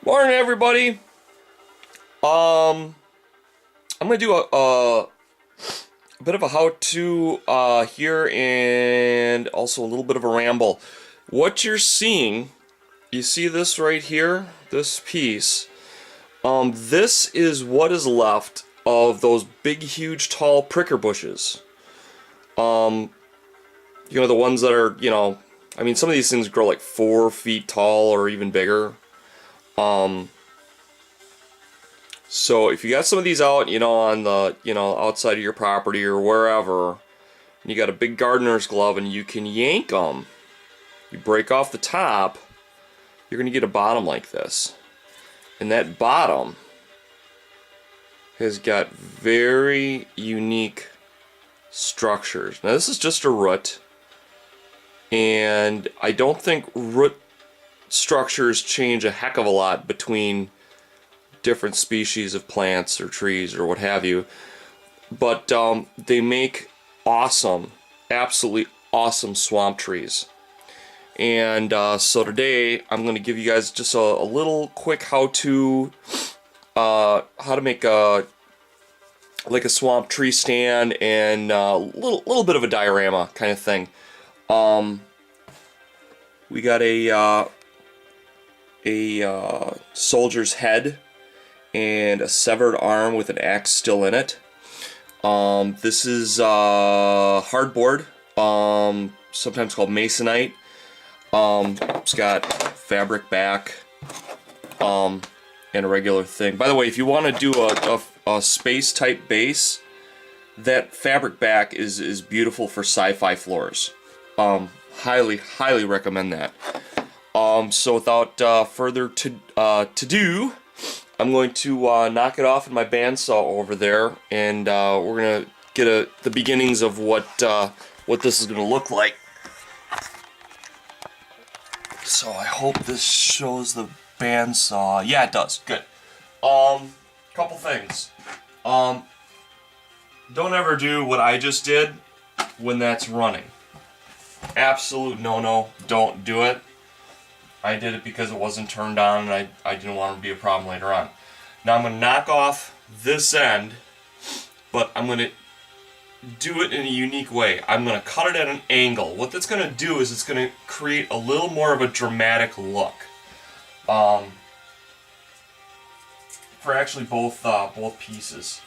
Morning, everybody. I'm gonna do a bit of a how-to here, and also a little bit of a ramble. What you're seeing, you see this right here, this piece. This is what is left of those big, huge, tall pricker bushes. The ones that are, I mean, some of these things grow like 4 feet tall or even bigger. So if you got some of these out, on the, outside of your property or wherever, and you got a big gardener's glove and you can yank them, you break off the top, you're going to get a bottom like this. And that bottom has got very unique structures. Now this is just a root, and I don't think root structures change a heck of a lot between different species of plants or trees or what have you, but they make awesome, absolutely awesome swamp trees. And so today I'm going to give you guys just a little quick how-to, how to make a swamp tree stand, and a little bit of a diorama kind of thing. We got a soldier's head and a severed arm with an axe still in it. This is hardboard, sometimes called masonite. It's got fabric back, and a regular thing. By the way, if you want to do a space type base, that fabric back is beautiful for sci-fi floors. Highly recommend that. So without further to do, I'm going to knock it off in my bandsaw over there, and we're gonna get the beginnings of what this is gonna look like. So I hope this shows the bandsaw. Yeah, it does. Good. Couple things. Don't ever do what I just did when that's running. Absolute no-no. Don't do it. I did it because it wasn't turned on, and I didn't want it to be a problem later on. Now I'm going to knock off this end, but I'm going to do it in a unique way. I'm going to cut it at an angle. What that's going to do is it's going to create a little more of a dramatic look. For actually both pieces.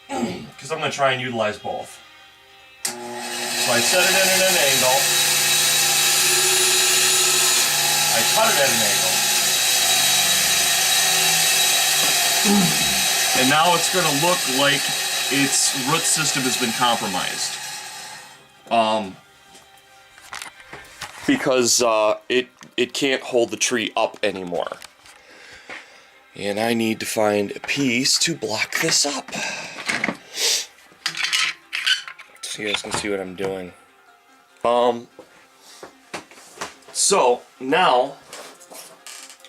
Because I'm going to try and utilize both. So I set it in at an angle. I cut it at an angle. And now it's going to look like its root system has been compromised. Because it can't hold the tree up anymore. And I need to find a piece to block this up. So you guys can see what I'm doing. So now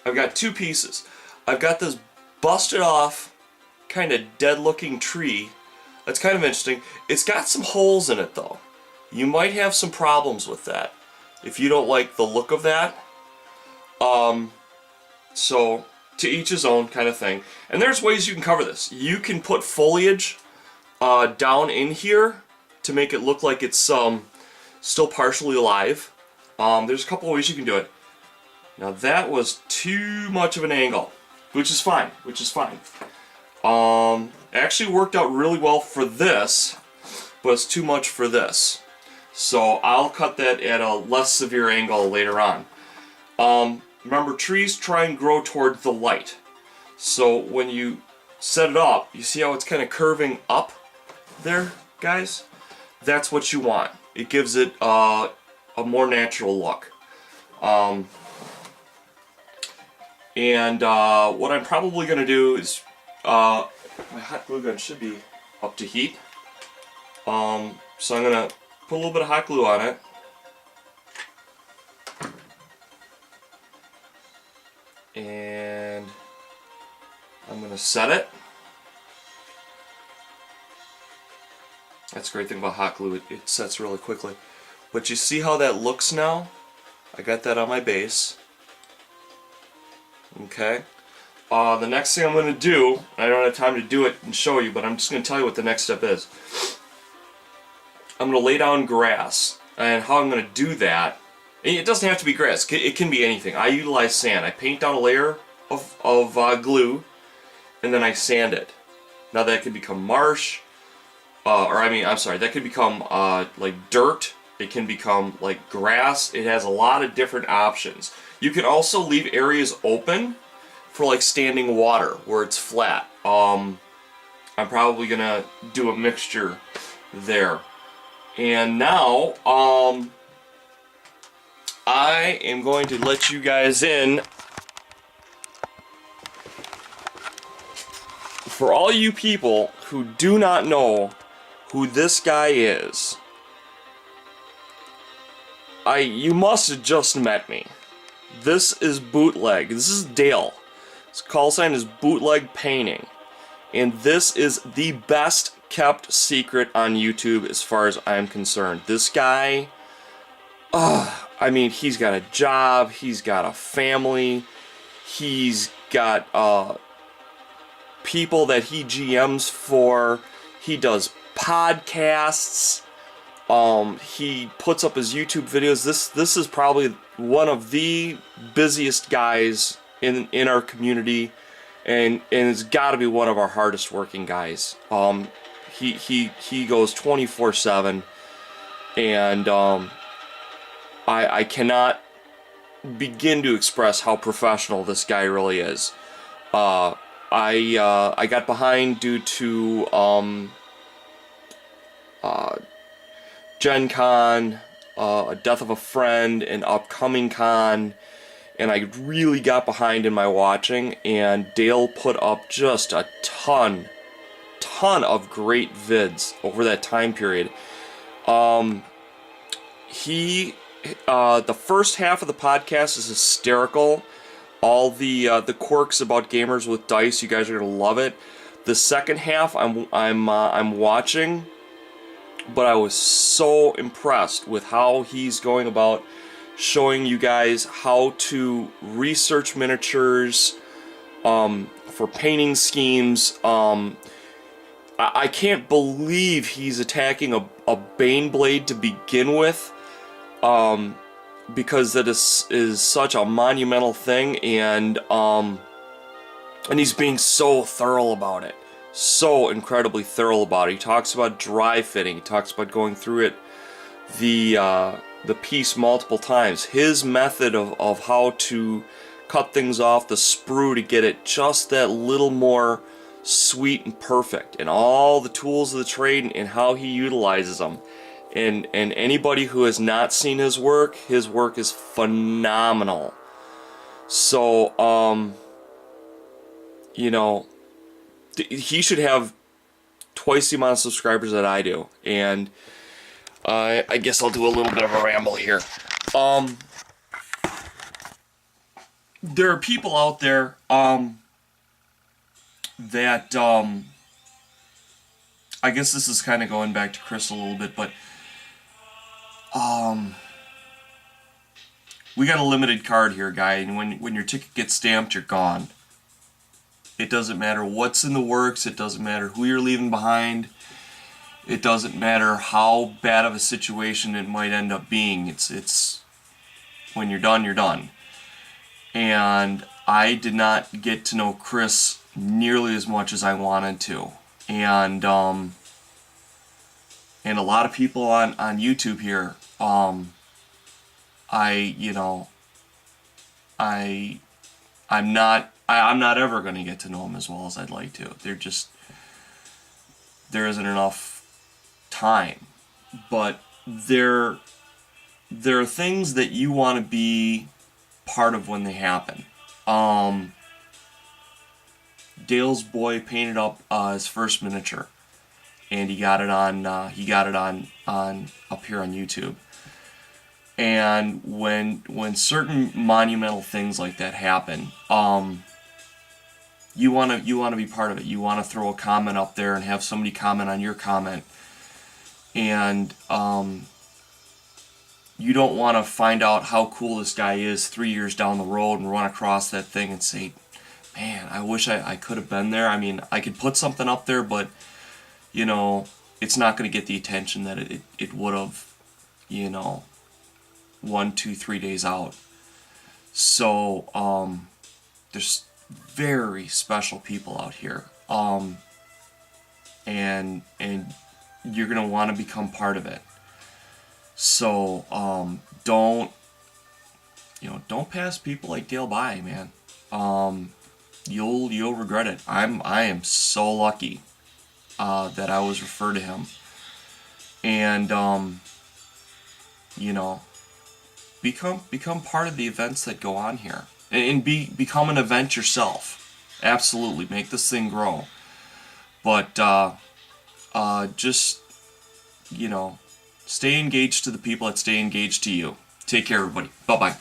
I've got two pieces. I've got this busted off, kind of dead looking tree. That's kind of interesting. It's got some holes in it though. You might have some problems with that if you don't like the look of that. So to each his own kind of thing. And there's ways you can cover this. You can put foliage down in here to make it look like it's still partially alive. There's a couple ways you can do it. Now that was too much of an angle, which is fine. Actually worked out really well for this, but it's too much for this. So I'll cut that at a less severe angle later on. Remember, trees try and grow toward the light. So when you set it up, you see how it's kind of curving up there, guys? That's what you want. It gives it a more natural look. What I'm probably going to do is, my hot glue gun should be up to heat. So I'm going to put a little bit of hot glue on it. And I'm going to set it. That's the great thing about hot glue, it sets really quickly. But you see how that looks now? I got that on my base. Okay. The next thing I'm going to do, I don't have time to do it and show you, but I'm just going to tell you what the next step is. I'm going to lay down grass, and how I'm going to do that, it doesn't have to be grass, it can be anything. I utilize sand. I paint down a layer of glue, and then I sand it. Now that could become marsh, that could become like dirt. It can become like grass. It has a lot of different options. You can also leave areas open for like standing water where it's flat. I'm probably gonna do a mixture there. And now I am going to let you guys in. For all you people who do not know who this guy is, you must have just met me. This is Bootleg. This is Dale. His call sign is Bootleg Painting. And this is the best kept secret on YouTube as far as I'm concerned. This guy, I mean, he's got a job, he's got a family, he's got people that he GMs for, he does podcasts, he puts up his YouTube videos. This is probably one of the busiest guys in our community, and it's got to be one of our hardest working guys. He goes 24/7, and I cannot begin to express how professional this guy really is. I got behind due to Gen Con, a death of a friend, an upcoming con, and I really got behind in my watching, and Dale put up just a ton of great vids over that time period. The first half of the podcast is hysterical. All the quirks about gamers with dice, you guys are gonna love it. The second half, I'm watching, but I was so impressed with how he's going about showing you guys how to research miniatures for painting schemes. I can't believe he's attacking a Bane blade to begin with, because that is such a monumental thing, and he's being so thorough about it. So incredibly thorough about it. He talks about dry fitting. He talks about going through it, the piece multiple times. His method of how to cut things off the sprue to get it just that little more sweet and perfect, and all the tools of the trade and how he utilizes them. And anybody who has not seen his work is phenomenal. So, you know, he should have twice the amount of subscribers that I do. And I guess I'll do a little bit of a ramble here. There are people out there that I guess this is kind of going back to Chris a little bit, but we got a limited card here, guy, and when your ticket gets stamped, you're gone. It doesn't matter what's in the works, it doesn't matter who you're leaving behind, it doesn't matter how bad of a situation it might end up being. It's when you're done, you're done. And I did not get to know Chris nearly as much as I wanted to. And a lot of people on YouTube here, I'm not ever going to get to know them as well as I'd like to. There isn't enough time. But there are things that you want to be part of when they happen. Dale's boy painted up his first miniature, and he got it on up here on YouTube. And when certain monumental things like that happen, you want to be part of it. You want to throw a comment up there and have somebody comment on your comment, and you don't want to find out how cool this guy is 3 years down the road and run across that thing and say, man, I wish I could have been there. I mean, I could put something up there, but, you know, it's not going to get the attention that it would have, you know, 1, 2, 3 days out. So, there's very special people out here. And you're going to want to become part of it. So, don't pass people like Dale by, man. You'll regret it. I am so lucky that I was referred to him. And you know, become part of the events that go on here, and become an event yourself. Absolutely, make this thing grow. But just, you know, stay engaged to the people that stay engaged to you. Take care, everybody. Bye-bye.